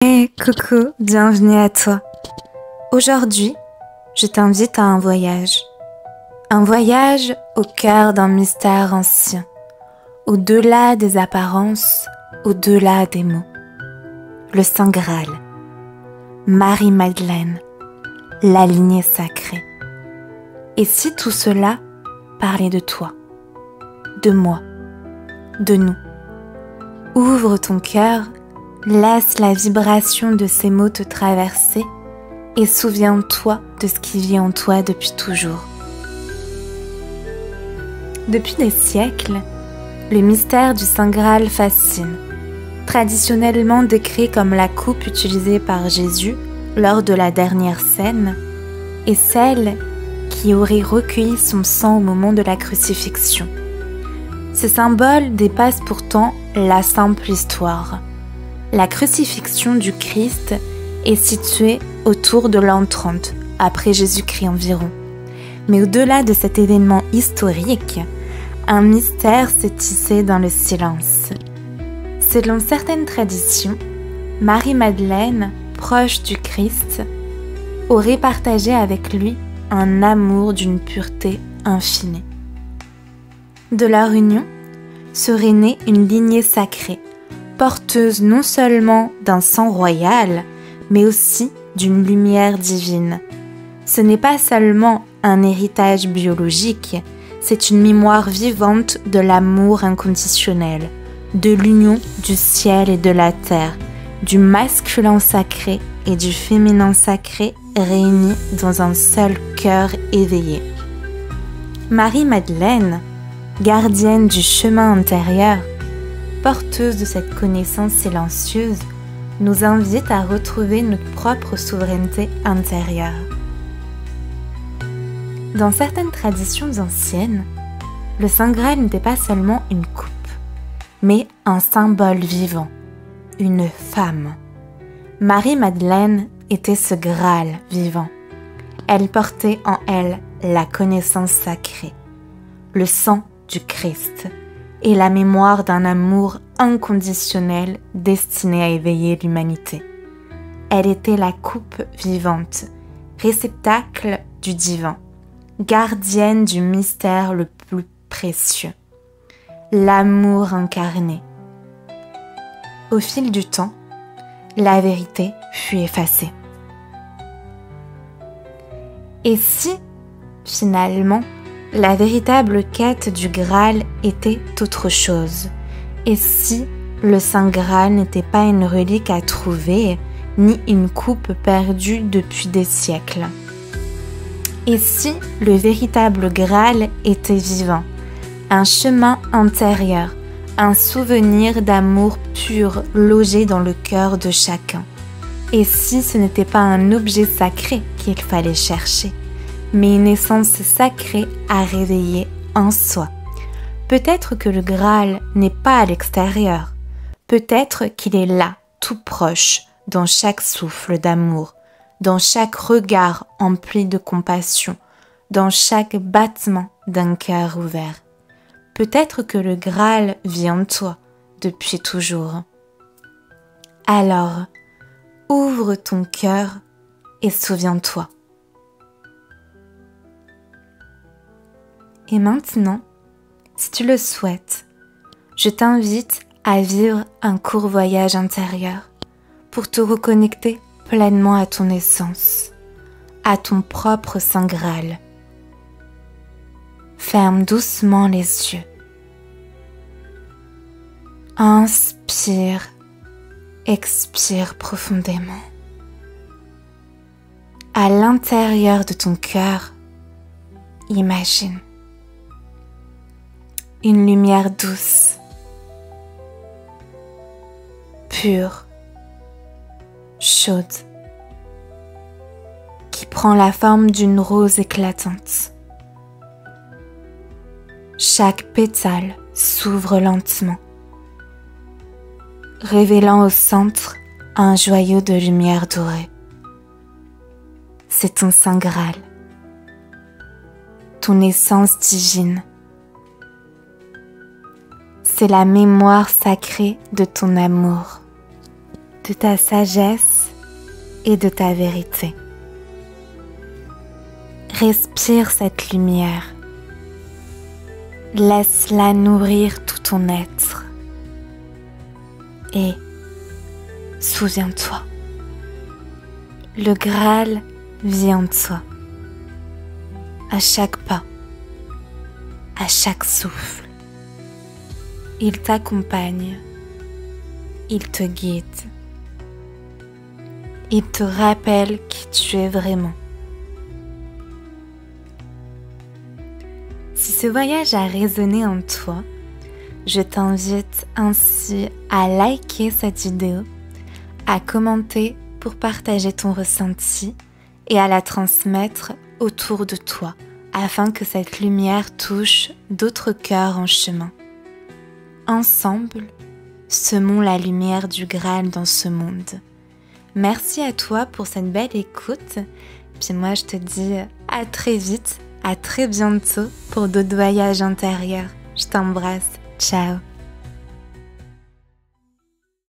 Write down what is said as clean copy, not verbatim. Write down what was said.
Hey, coucou, bienvenue à toi. Aujourd'hui, je t'invite à un voyage. Un voyage au cœur d'un mystère ancien, au-delà des apparences, au-delà des mots. Le Saint Graal, Marie-Madeleine, la lignée sacrée. Et si tout cela parlait de toi, de moi, de nous? Ouvre ton cœur, laisse la vibration de ces mots te traverser et souviens-toi de ce qui vit en toi depuis toujours. Depuis des siècles, le mystère du Saint Graal fascine. Traditionnellement décrit comme la coupe utilisée par Jésus lors de la dernière scène et celle qui aurait recueilli son sang au moment de la crucifixion. Ce symbole dépasse pourtant la simple histoire. La crucifixion du Christ est située autour de l'an 30, après Jésus-Christ environ. Mais au-delà de cet événement historique, un mystère s'est tissé dans le silence. Selon certaines traditions, Marie-Madeleine, proche du Christ, aurait partagé avec lui un amour d'une pureté infinie. De leur union serait née une lignée sacrée, porteuse non seulement d'un sang royal, mais aussi d'une lumière divine. Ce n'est pas seulement un héritage biologique, c'est une mémoire vivante de l'amour inconditionnel, de l'union du ciel et de la terre, du masculin sacré et du féminin sacré réunis dans un seul cœur éveillé. Marie-Madeleine, gardienne du chemin intérieur, porteuse de cette connaissance silencieuse, nous invite à retrouver notre propre souveraineté intérieure. Dans certaines traditions anciennes, le Saint Graal n'était pas seulement une coupe, mais un symbole vivant, une femme. Marie-Madeleine était ce Graal vivant. Elle portait en elle la connaissance sacrée, le sang du Christ et la mémoire d'un amour inconditionnel destiné à éveiller l'humanité. Elle était la coupe vivante, réceptacle du divin, gardienne du mystère le plus précieux, l'amour incarné. Au fil du temps, la vérité fut effacée. Et si, finalement, la véritable quête du Graal était autre chose? Et si le Saint Graal n'était pas une relique à trouver, ni une coupe perdue depuis des siècles? Et si le véritable Graal était vivant, un chemin intérieur, un souvenir d'amour pur logé dans le cœur de chacun? Et si ce n'était pas un objet sacré qu'il fallait chercher, mais une essence sacrée à réveiller en soi? Peut-être que le Graal n'est pas à l'extérieur, peut-être qu'il est là, tout proche, dans chaque souffle d'amour, dans chaque regard empli de compassion, dans chaque battement d'un cœur ouvert. Peut-être que le Graal vit en toi depuis toujours. Alors, ouvre ton cœur et souviens-toi. Et maintenant, si tu le souhaites, je t'invite à vivre un court voyage intérieur pour te reconnecter pleinement à ton essence, à ton propre Saint Graal. Ferme doucement les yeux. Inspire, expire profondément. À l'intérieur de ton cœur, imagine une lumière douce, pure, chaude, qui prend la forme d'une rose éclatante. Chaque pétale s'ouvre lentement, révélant au centre un joyau de lumière dorée. C'est ton Saint Graal, ton essence divine. C'est la mémoire sacrée de ton amour, de ta sagesse et de ta vérité. Respire cette lumière. Laisse-la nourrir tout ton être. Et souviens-toi, le Graal vit en toi. À chaque pas, à chaque souffle, il t'accompagne, il te guide, il te rappelle qui tu es vraiment. Si ce voyage a résonné en toi, je t'invite ainsi à liker cette vidéo, à commenter pour partager ton ressenti et à la transmettre autour de toi afin que cette lumière touche d'autres cœurs en chemin. Ensemble, semons la lumière du Graal dans ce monde. Merci à toi pour cette belle écoute. Puis moi, je te dis à très vite, à très bientôt pour d'autres voyages intérieurs. Je t'embrasse. Ciao.